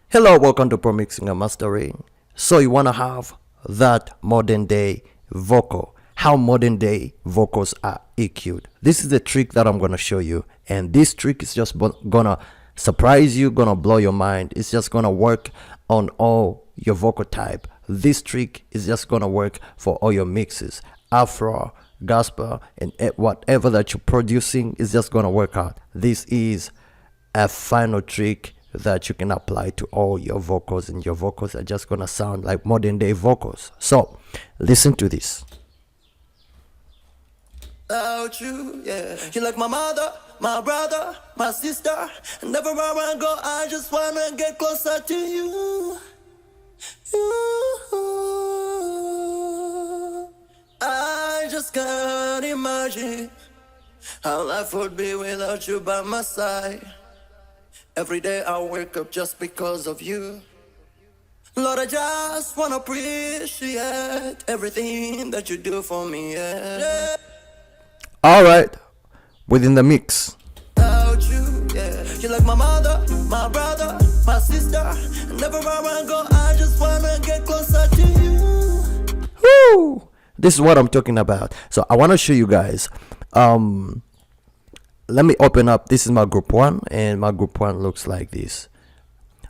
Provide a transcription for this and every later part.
Hello, welcome to Pro Mixing and Mastering. So you want to have that modern day vocal, how modern day vocals are EQ'd. This is the trick that I'm going to show you, and this trick is just gonna surprise you, gonna blow your mind. It's just gonna work on all your vocal type. This trick is just gonna work for all your mixes, Afro, gospel, and whatever that you're producing is just gonna work out. This is a final trick that you can apply to all your vocals, and your vocals are just gonna sound like modern day vocals. So listen to this. Without you, yeah. You're like my mother, my brother, my sister. And everywhere I go, I just wanna get closer to you. I just can't imagine how life would be without you by my side. Every day I wake up just because of you. Lord, I just wanna appreciate everything that you do for me, yeah. All right, within the mix. Without you, yeah. You're like my mother, my brother, my sister. And everywhere I go, I just wanna get closer to you. Woo! This is what I'm talking about. So I want to show you guys. Let me open up. This is my group one, and my group one looks like this.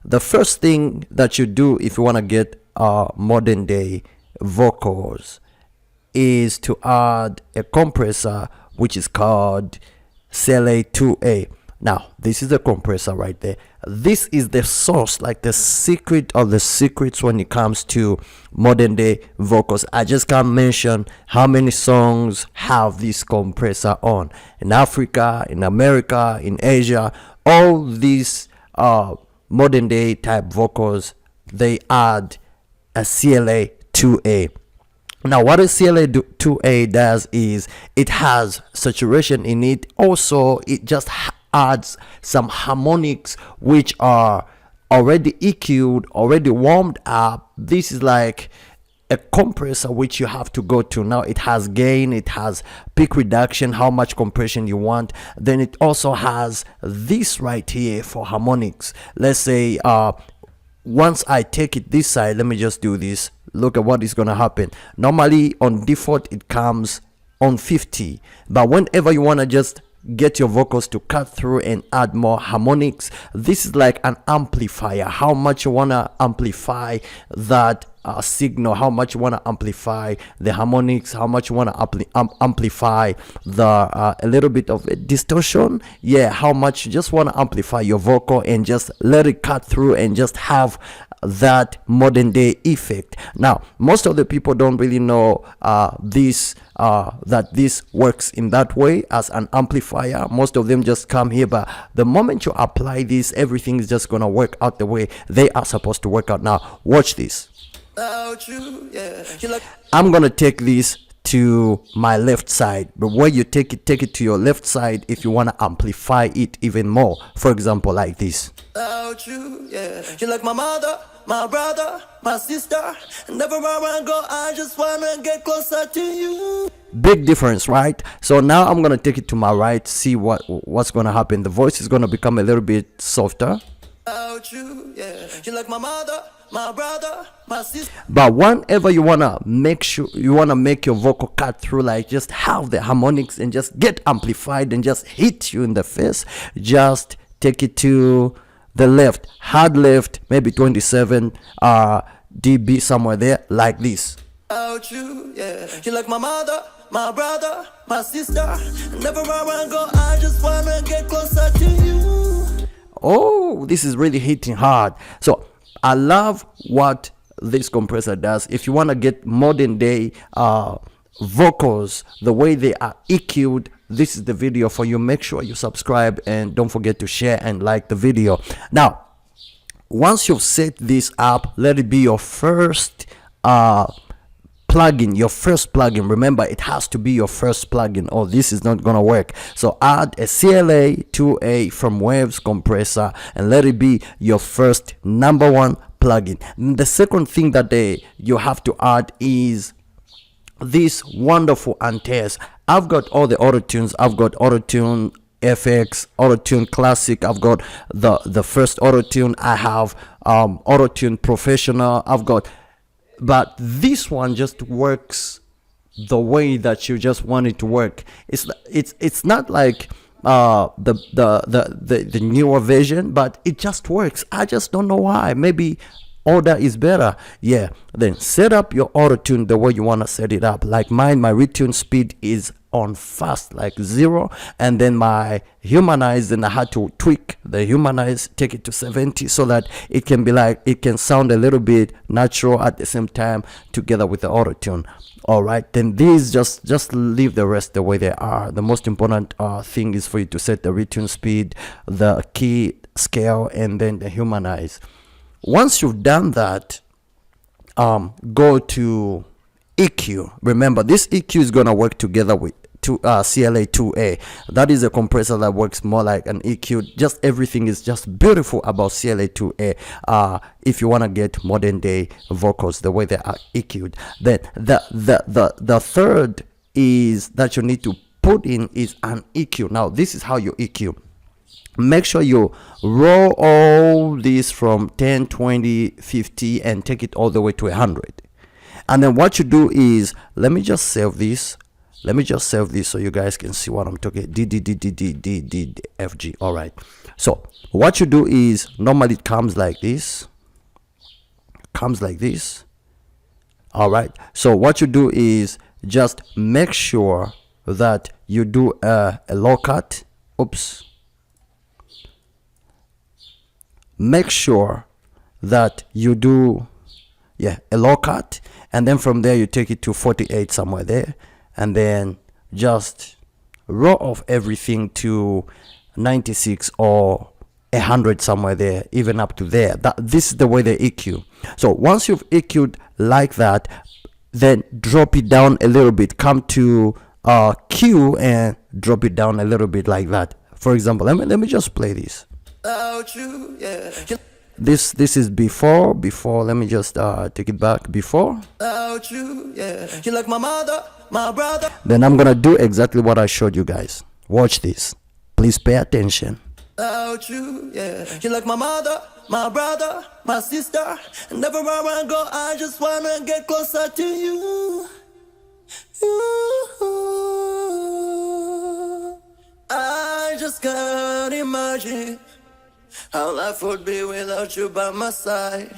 The first thing that you do if you want to get modern day vocals is to add a compressor which is called CLA 2A. Now this is the compressor right there. This is the source, like the secret of the secrets when it comes to modern day vocals. I just can't mention how many songs have this compressor on. In Africa, in America, in Asia, all these modern day type vocals, they add a CLA 2A. Now what a CLA 2A does is it has saturation in it. Also, it just adds some harmonics which are already EQ'd, already warmed up. This is like a compressor which you have to go to. Now it has gain, it has peak reduction, how much compression you want. Then it also has this right here for harmonics. Let's say once I take it this side, let me just do this. Look at what is gonna happen. Normally on default it comes on 50, but whenever you want to just get your vocals to cut through and add more harmonics, this is like an amplifier. How much you want to amplify that signal, how much you want to amplify the harmonics, how much you want to amplify the a little bit of a distortion, yeah, how much you just want to amplify your vocal and just let it cut through and just have that modern day effect. Now most of the people don't really know this that this works in that way as an amplifier. Most of them just come here, but the moment you apply this, everything is just gonna work out the way they are supposed to work out. Now watch this. You, yeah. I'm gonna take this to my left side, but where you take it to your left side if you want to amplify it even more. For example, like this. You, yeah. You're like my mother, my brother, my sister. And everywhere I go, I just wanna get closer to you. Big difference, right? So now I'm gonna take it to my right, see what's gonna happen. The voice is gonna become a little bit softer. You, yeah. You're like my mother, my brother, my sister. But whenever you wanna make your vocal cut through, like just have the harmonics and just get amplified and just hit you in the face, just take it to the left, hard left, maybe 27 dB, somewhere there, like this. You, yeah. You're like my mother, my brother, my sister. And everywhere I go, I just wanna get closer to you. Oh, this is really hitting hard. So I love what this compressor does. If you want to get modern day vocals the way they are EQ'd, this is the video for you. Make sure you subscribe and don't forget to share and like the video. Now once you've set this up, let it be your first plugin, your first plugin. Remember, it has to be your first plugin or this is not gonna work. So add a CLA 2A from Waves compressor and let it be your first number one plugin. And the second thing that you have to add is this wonderful antennas. I've got all the auto tunes. I've got Autotune, FX, Autotune Classic. I've got the first Autotune. I have Autotune Professional. I've got, but this one just works the way that you just want it to work. It's not like the newer version, but it just works. I just don't know why. Maybe order is better. Yeah, then set up your Autotune the way you want to set it up. Like mine, my retune speed is on fast, like 0, and then my humanize, and I had to tweak the humanize, take it to 70 so that it can be like, it can sound a little bit natural at the same time together with the Autotune. All right, then these just leave the rest the way they are. The most important thing is for you to set the retune speed, the key scale, and then the humanize. Once you've done that, go to EQ. Remember, this EQ is gonna work together with CLA 2A. That is a compressor that works more like an EQ. Just everything is just beautiful about CLA 2A. If you want to get modern day vocals the way they are EQ'd, then the third is that you need to put in is an EQ. Now this is how you EQ. Make sure you roll all these from 10, 20, 50 and take it all the way to 100. And then what you do is, let me just save this so you guys can see what I'm talking. DFG. All right, so what you do is, normally it comes like this, all right. So what you do is just make sure that you do a low cut. Oops. Make sure that you do a low cut, and then from there you take it to 48 somewhere there, and then just roll off everything to 96 or 100 somewhere there, even up to there. This is the way they EQ. So once you've EQ'd like that, then drop it down a little bit, come to Q and drop it down a little bit like that. For example, let me just play this. This is before. Let me just take it back. Before. You like my mother, my brother. Then I'm gonna do exactly what I showed you guys. Watch this. Please pay attention. You like my mother, my brother, my sister, and everywhere I go, I just wanna get closer to you. I just can't imagine how life would be without you by my side.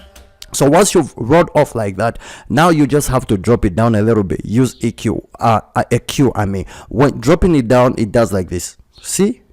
So once you've rolled off like that, now you just have to drop it down a little bit. Use EQ, EQ. I mean, when dropping it down, it does like this. See?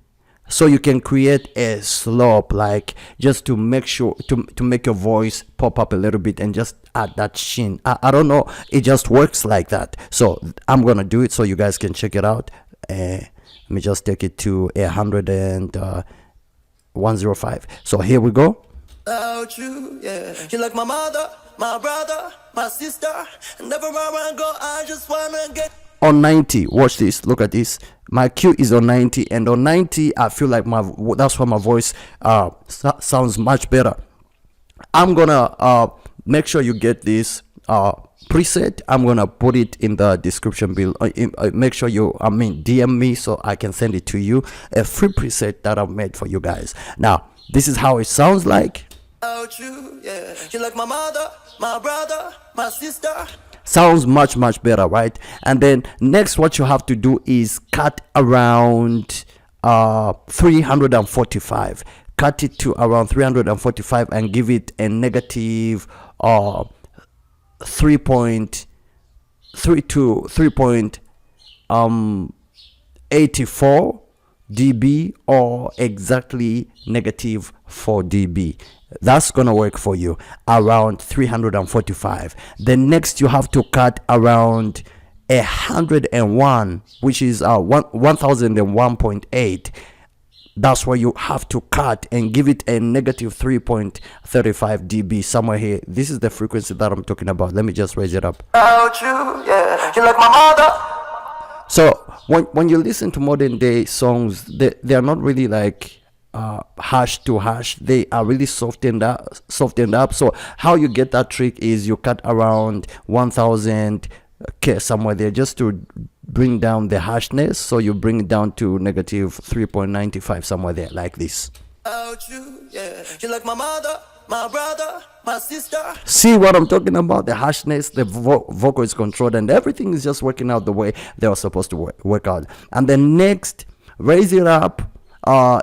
So you can create a slope, like just to make sure to make your voice pop up a little bit and just add that sheen. I don't know. It just works like that. So I'm gonna do it so you guys can check it out. Let me just take it to 105. So here we go. You like my mother, my brother, my sister, and everywhere I go, I just wanna get on 90. Watch this. Look at this. My Q is on 90, and on 90, I feel like that's why my voice sounds much better. I'm gonna make sure you get this preset. I'm gonna put it in the description below. Make sure you DM me so I can send it to you, a free preset that I've made for you guys. Now this is how it sounds like. You like my mother, my brother, my sister. Sounds much better, right? And then next, what you have to do is cut around 345. Cut it to around 345 and give it a negative 3.84 dB, or exactly negative 4 dB. That's gonna work for you around 345. Then next you have to cut around 101, which is 1001.8. That's where you have to cut and give it a negative 3.35 dB somewhere here. This is the frequency that I'm talking about. Let me just raise it up. You like my mother. So when you listen to modern day songs, they are not really like harsh to harsh. They are really softened up. So how you get that trick is you cut around 1000 somewhere there, just to bring down the harshness, so you bring it down to negative 3.95 somewhere there, like this. You, yeah. You like my mother, my brother, my sister. See what I'm talking about? The harshness, the vocal is controlled, and everything is just working out the way they are supposed to work out. And then next, raise it up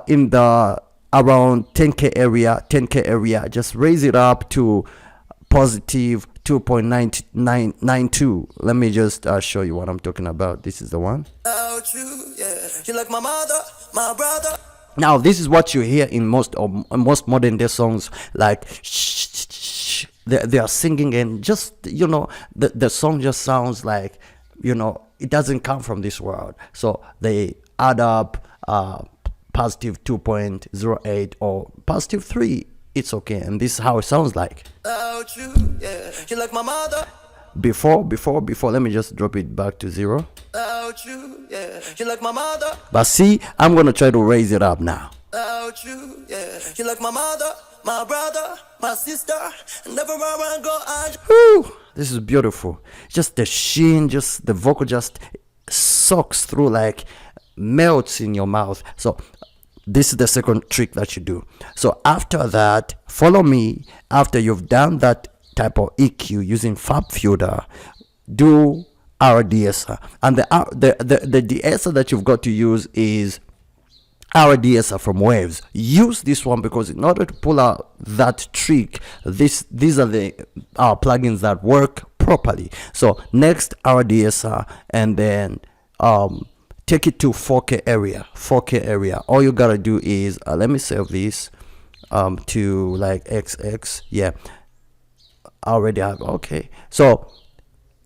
in the around 10k area, just raise it up to positive 2.992. Let me just show you what I'm talking about. This is the one. You, yeah. You like my mother, my brother. Now this is what you hear in most modern day songs, like they are singing, and just, you know, the song just sounds like, you know, it doesn't come from this world. So they add up positive 2.08 or positive 3. It's okay, and this is how it sounds like. You, yeah. You like my mother. Before, let me just drop it back to 0. You, yeah. You like my mother. But see, I'm gonna try to raise it up now. You, yeah. You like my mother, my brother, my sister, and everywhere I go, Whew, this is beautiful. Just the sheen, just the vocal just soaks through, like melts in your mouth. So this is the second trick that you do. So after that, follow me. After you've done that type of EQ using Fab Filter, do RDSR, and the DSLR that you've got to use is RDSR from Waves. Use this one because in order to pull out that trick, these are the plugins that work properly. So next, RDSR, and then take it to 4K area. All you gotta do is let me save this to like XX. Yeah, I already have. Okay, so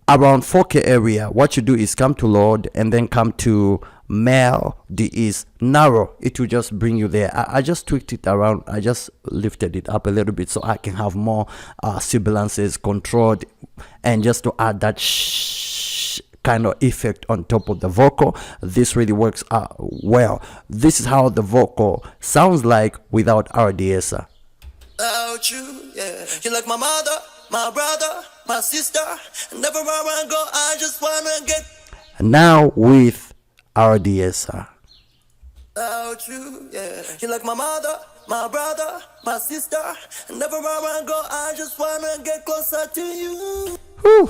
around 4K area, what you do is come to load and then come to male. D is narrow. It will just bring you there. I just tweaked it around. I just lifted it up a little bit so I can have more sibilances controlled, and just to add that kind of effect on top of the vocal. This really works well. This is how the vocal sounds like without RDSR. You, yeah. You like my mother, my brother, my sister, and everywhere I go, I just wanna get. Now with RDSR. You, yeah. You like my mother, my brother, my sister, and everywhere I go, I just wanna get closer to you. Whew.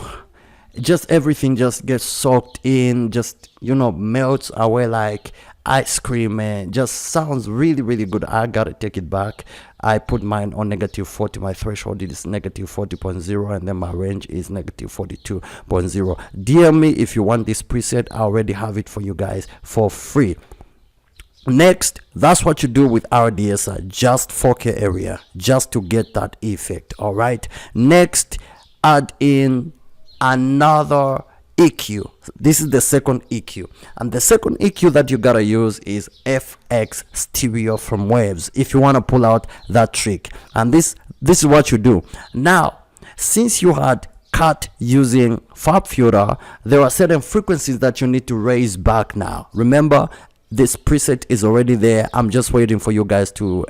Just everything just gets soaked in, just, you know, melts away like ice cream, and just sounds really, really good. I gotta take it back. I put mine on negative 40. My threshold is negative 40.0, and then my range is negative 42.0. DM me if you want this preset. I already have it for you guys for free. Next, that's what you do with RDSR, just 4K area, just to get that effect. All right, next, add in another EQ. This is the second EQ, and the second EQ that you gotta use is FX stereo from Waves if you want to pull out that trick. And this is what you do. Now, since you had cut using Fab Filter, there are certain frequencies that you need to raise back. Now remember, this preset is already there. I'm just waiting for you guys to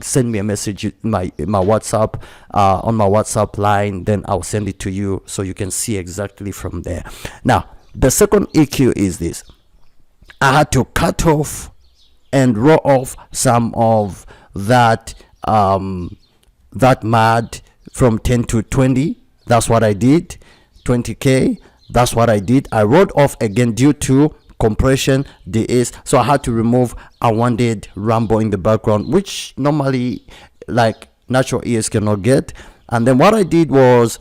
send me a message in my WhatsApp, on my WhatsApp line. Then I'll send it to you so you can see exactly from there. Now, the second EQ is this. I had to cut off and raw off some of that that MAD from 10 to 20. That's what I did. 20K. That's what I did. I wrote off again due to compression DS, so I had to remove unwanted rumble in the background, which normally like natural ears cannot get. And then what I did was,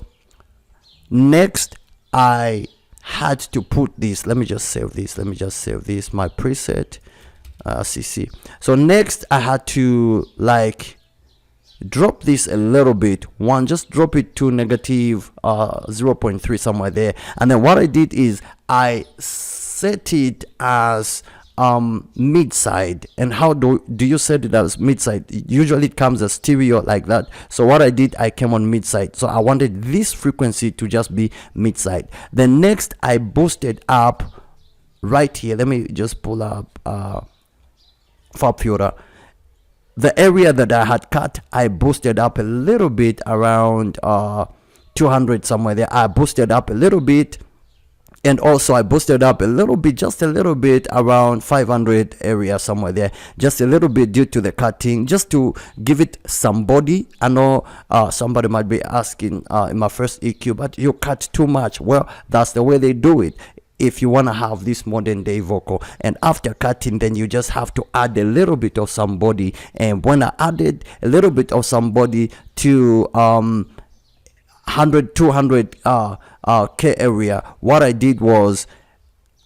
next I had to put this, let me just save this, my preset CC. So next I had to like drop this a little bit, just drop it to negative 0.3 somewhere there. And then what I did is I set it as mid side. And how do you set it as mid side? Usually it comes as stereo like that. So what I did, I came on mid side, so I wanted this frequency to just be mid side. Then next I boosted up right here. Let me just pull up Fab Filter. The area that I had cut, I boosted up a little bit, around 200 somewhere there. I boosted up a little bit, And also I boosted up a little bit, just a little bit, around 500 area, somewhere there, just a little bit, due to the cutting, just to give it some body. I know somebody might be asking in my first EQ, but you cut too much. Well, that's the way they do it if you want to have this modern day vocal. And after cutting, then you just have to add a little bit of some body. And when I added a little bit of some body to 100 200 K area, what I did was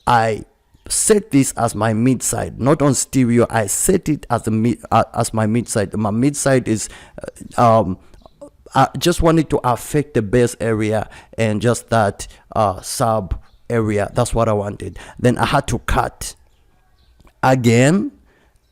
I set this as my mid side, not on stereo. I set it as as my mid side. My mid side is I just wanted to affect the bass area and just that sub area. That's what I wanted. Then I had to cut again.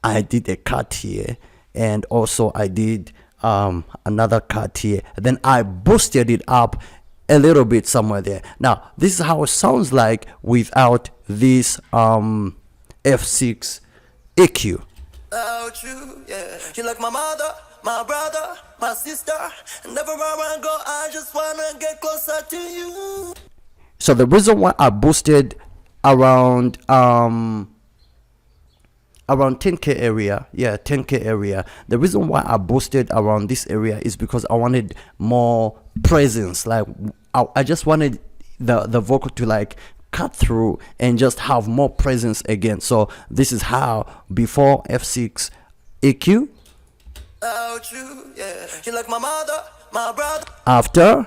I did a cut here, and also I did another cut here. Then I boosted it up a little bit somewhere there. Now this is how it sounds like without this F6 EQ. Without you, yeah. You like my mother, my brother, my sister, and everywhere I go, I just wanna get closer to you. So the reason why I boosted around 10K area, yeah, 10K area, the reason why I boosted around this area is because I wanted more presence. Like I just wanted the vocal to like cut through and just have more presence again. So this is how before F6 EQ, Without you, yeah. You like my mother, my brother. after,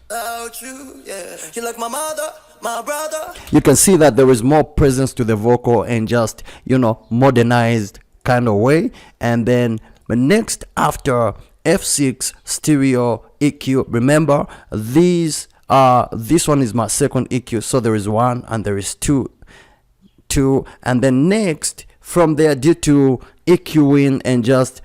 Without you, yeah. You like my mother, my brother. you can see that there is more presence to the vocal and just, you know, modernized kind of way. And then the next, after F6 stereo EQ, remember these this one is my second EQ, so there is one and there is two, and then next from there, due to EQing and just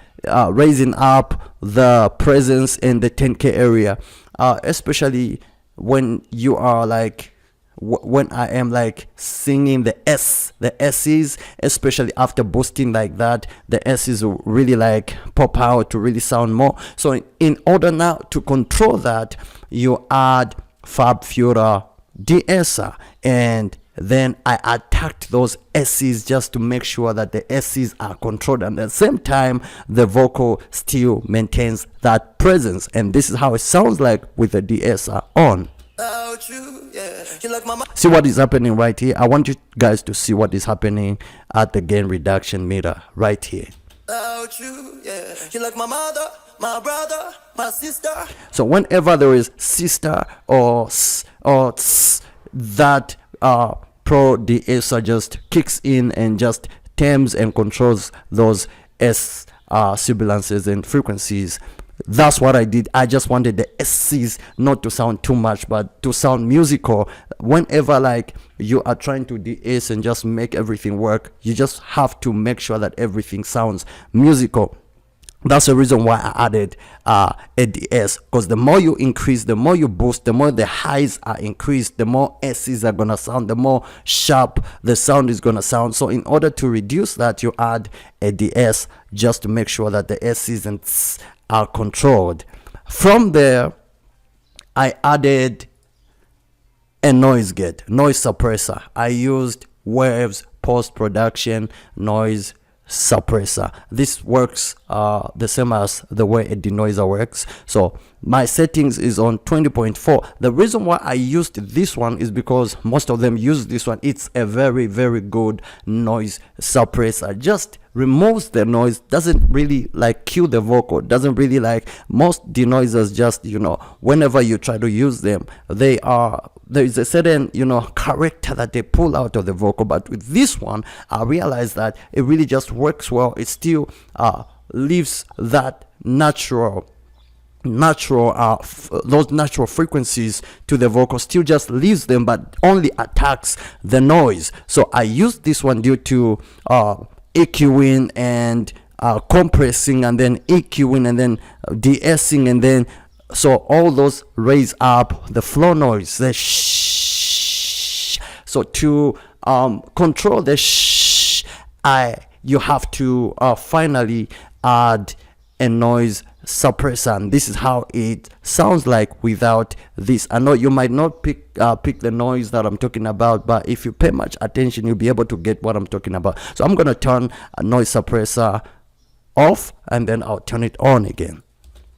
raising up the presence in the 10K area, especially when you are like when I am like singing the S's, especially after boosting like that, the S's will really like pop out to really sound more. So in order now to control that, you add Fab Future DSLR, and then I attacked those S's just to make sure that the S's are controlled, and at the same time the vocal still maintains that presence. And this is how it sounds like with the DSLR on. Without you, yeah. You like my See what is happening right here. I want you guys to see what is happening at the gain reduction meter right here. Without you, yeah. You like my mother, my brother, my sister. So whenever there is sister or s or ts, that Pro DSLR just kicks in and just tames and controls those S sibilances and frequencies. That's what I did. I just wanted the SCs not to sound too much, but to sound musical. Whenever like you are trying to de-ace and just make everything work, you just have to make sure that everything sounds musical. That's the reason why I added ADS, because the more you increase, the more you boost, the more the highs are increased, the more S's are gonna sound, the more sharp the sound is gonna sound. So in order to reduce that, you add ADS just to make sure that the S's and T's are controlled. From there, I added a noise gate, noise suppressor. I used Waves post-production noise suppressor. This works the same as the way a denoiser works. So my settings is on 20.4. The reason why I used this one is because most of them use this one. It's a very good noise suppressor. Just removes the noise, doesn't really like kill the vocal, doesn't really like, most denoisers just, you know, whenever you try to use them, they are, there is a certain, you know, character that they pull out of the vocal. But with this one, I realized that it really just works well. It still leaves that natural those natural frequencies to the vocal, still just leaves them, but only attacks the noise. So I used this one due to EQing and compressing, and then EQing, and then de-essing, and then so all those raise up the floor noise, the shh. So to control the shh, you have to finally add a noise suppressor, and this is how it sounds like without this. I know you might not pick the noise that I'm talking about, but if you pay much attention, you'll be able to get what I'm talking about. So I'm gonna turn a noise suppressor off, and then I'll turn it on again.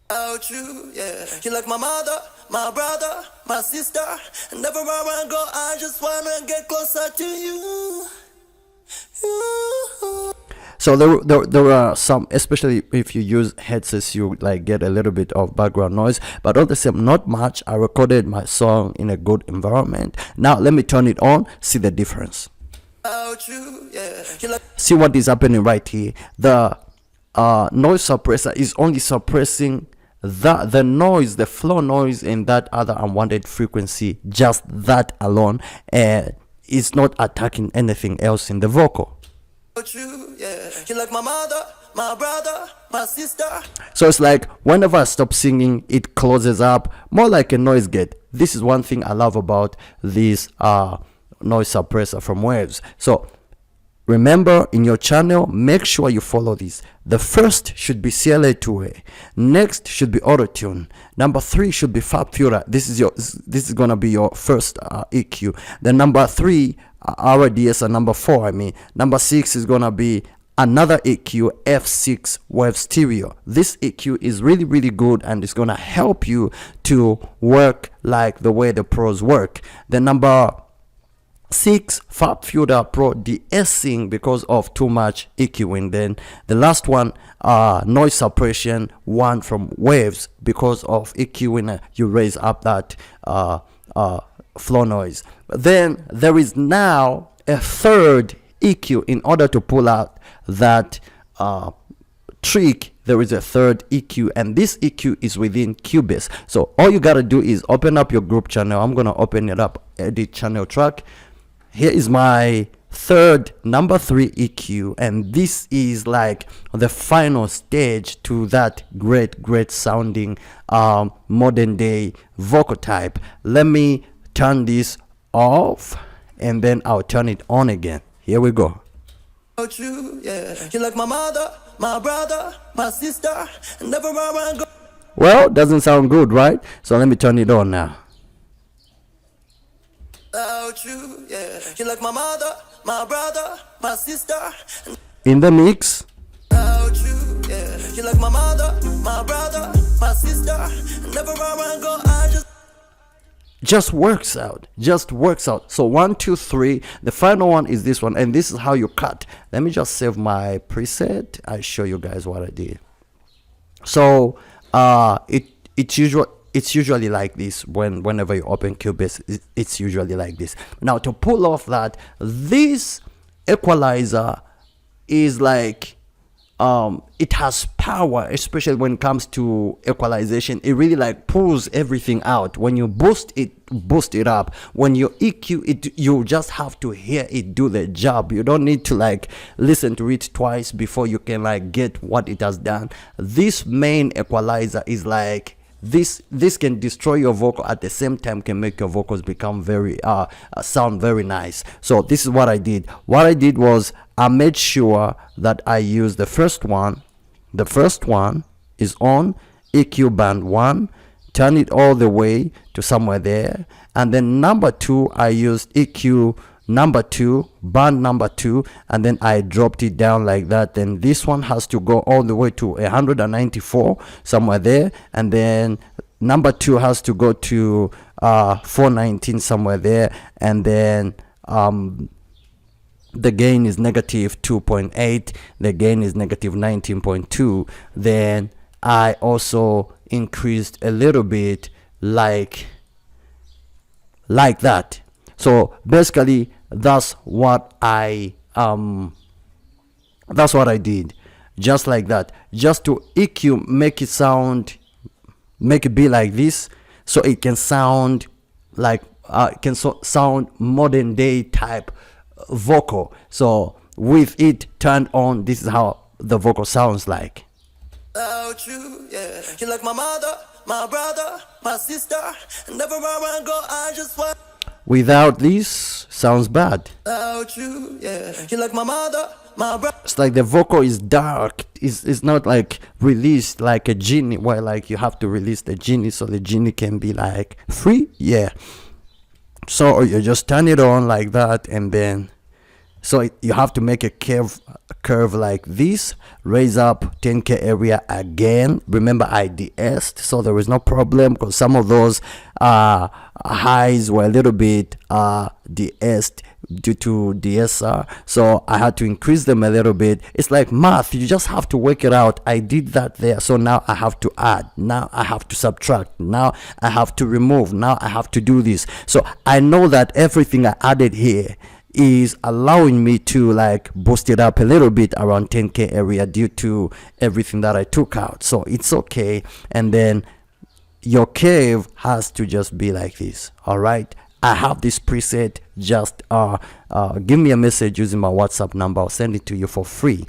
About you, yeah. You're like my mother, my brother, my sister, and everywhere I go, I just wanna get closer to you. So there are some, especially if you use headsets, you like get a little bit of background noise, but all the same, not much. I recorded my song in a good environment. Now let me turn it on, see the difference. About you, yeah. You're like See what is happening right here. The noise suppressor is only suppressing the noise, the floor noise, in that other unwanted frequency, just that alone, and it's not attacking anything else in the vocal. you, yeah. You're like my mother, my brother, my sister. So it's like whenever I stop singing, it closes up, more like a noise gate. This is one thing I love about this noise suppressor from Waves. So remember, in your channel, make sure you follow this. The first should be CLA2A. Next should be Autotune. Number 3 should be Fab Filter. This is gonna be your first EQ. Then number 3, RDS, number 4. I mean, number 6 is gonna be another EQ, F6 Wave Stereo. This EQ is really good, and it's gonna help you to work like the way the pros work. Then number 6, Fab Filter Pro de-essing because of too much EQing. Then the last one, noise suppression 1 from Waves, because of EQing, you raise up that floor noise. But then there is now a third EQ. In order to pull out that trick, there is a third EQ, and this EQ is within Cubase. So all you gotta do is open up your group channel. I'm gonna open it up, edit channel track. Here is my third, number 3 EQ, and this is like the final stage to that great sounding modern day vocal type. Let me turn this off, and then I'll turn it on again. Here we go. About you, yeah. You're like my mother, my brother, my sister, and everywhere I go. Well, doesn't sound good, right? So let me turn it on now. About you, yeah. You're like my mother, my brother, my sister. In the mix. About you, yeah. You're like my mother, my brother, my sister. And everywhere I go, I just works out. So 1 2 3, the final one is this one, and this is how you cut. Let me just save my preset. I show you guys what I did. So it's usually like this. Whenever you open Cubase, it's usually like this. Now to pull off that, this equalizer is like it has power, especially when it comes to equalization. It really like pulls everything out. When you boost it up. When you EQ it, you just have to hear it do the job. You don't need to like listen to it twice before you can like get what it has done. This main equalizer is like this can destroy your vocal, at the same time can make your vocals become very sound very nice. So this is what I did. What I did was I made sure that I used the first one. The first one is on EQ band 1, turn it all the way to somewhere there, and then number 2 I used EQ number 2, band number 2, and then I dropped it down like that. Then this one has to go all the way to 194 somewhere there, and then number 2 has to go to 419 somewhere there, and then the gain is negative 2.8, the gain is negative 19.2. Then I also increased a little bit like that. So basically that's what I did, just like that, just to EQ, make it be like this, so it can sound like sound modern day type vocal. So with it turned on, this is how the vocal sounds like. About you, yeah. You're like my mother, my brother, my sister, and everywhere I go, I just want. Without this, sounds bad. Without you, yeah. You're like my mother, my brother. It's like the vocal is dark. It's not like released like a genie, where like you have to release the genie so the genie can be like free. Yeah. So you just turn it on like that, and then you have to make a curve like this, raise up 10K area again. Remember I de-essed, so there is no problem, because some of those highs were a little bit de-essed due to DSLR, so I had to increase them a little bit. It's like math, you just have to work it out. I did that there, so now I have to add, now I have to subtract, now I have to remove, now I have to do this. So I know that everything I added here is allowing me to like boost it up a little bit around 10K area due to everything that I took out, so it's okay. And then your curve has to just be like this. All right, I have this preset. Just give me a message using my WhatsApp number, I'll send it to you for free.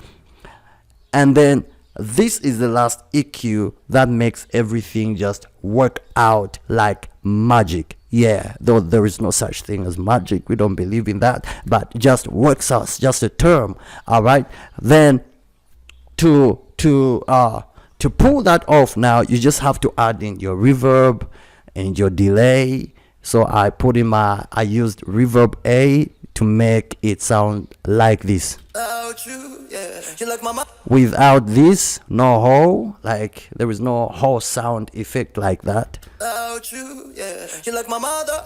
And then this is the last EQ that makes everything just work out like magic. Yeah, though there is no such thing as magic, we don't believe in that, but just works out, just a term. All right, then to pull that off, now you just have to add in your reverb and your delay. So I used reverb A to make it sound like this. Without you, yeah. You're like my mother. Without this, no ho, like there is no ho sound effect like that. Without you, yeah. You're like my mother.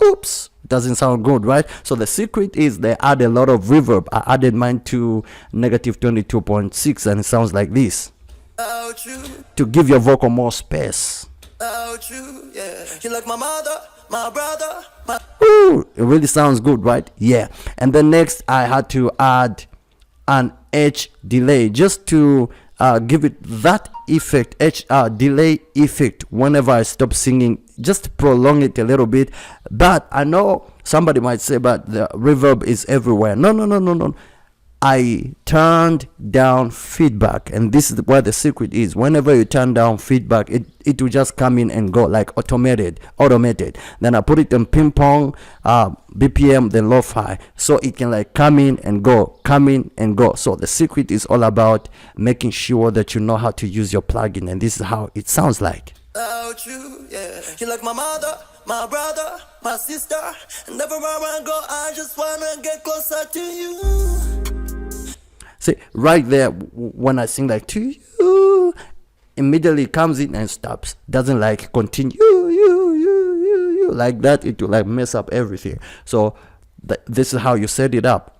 Oops, doesn't sound good, right? So the secret is they add a lot of reverb. I added mine to -22.6 and it sounds like this. Without you, To give your vocal more space. without you, yeah. You're like my mother, my brother, my. Ooh, it really sounds good, right? Yeah. And then next I had to add an H delay just to give it that effect, delay effect. Whenever I stop singing, just prolong it a little bit. But I know somebody might say, but the reverb is everywhere. No. I turned down feedback, and this is where the secret is. Whenever you turn down feedback, it will just come in and go, like automated. Then I put it in ping pong, BPM, then lo-fi, so it can like come in and go. So the secret is all about making sure that you know how to use your plugin, and this is how it sounds like. Without you, yeah. You're like my mother, my brother, my sister, and everywhere I go, I just wanna get closer to you. See, right there, when I sing like to you, immediately comes in and stops. Doesn't like continue you like that. It will like mess up everything. So this is how you set it up.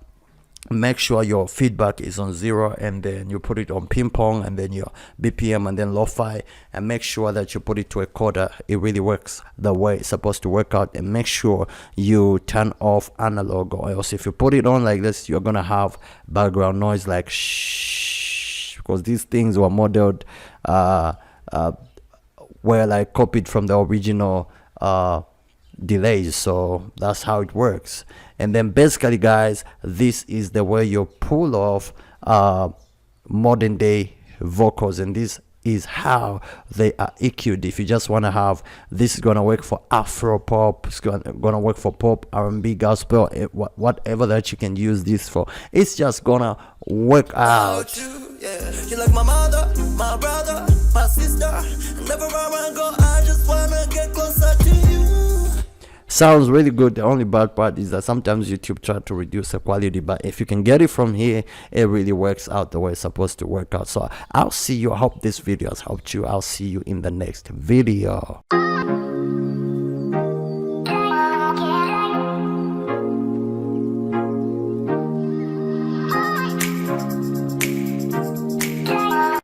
Make sure your feedback is on 0, and then you put it on ping pong, and then your BPM, and then lo-fi, and make sure that you put it to a quarter. It really works the way it's supposed to work out. And make sure you turn off analog, or else if you put it on like this, you're gonna have background noise like shh, because these things were modeled were like copied from the original delays. So that's how it works. And then basically, guys, this is the way you pull off modern day vocals, and this is how they are EQ'd. If you just want to have, this is gonna work for Afro pop, it's gonna work for pop, R&B, gospel, whatever that you can use this for. It's just gonna work out. You, yeah. You're like my mother, my brother, my sister, and everywhere I go, I just wanna get closer to you. Sounds really good. The only bad part is that sometimes YouTube try to reduce the quality, but if you can get it from here, it really works out the way it's supposed to work out. So I'll see you. I hope this video has helped you. I'll see you in the next video.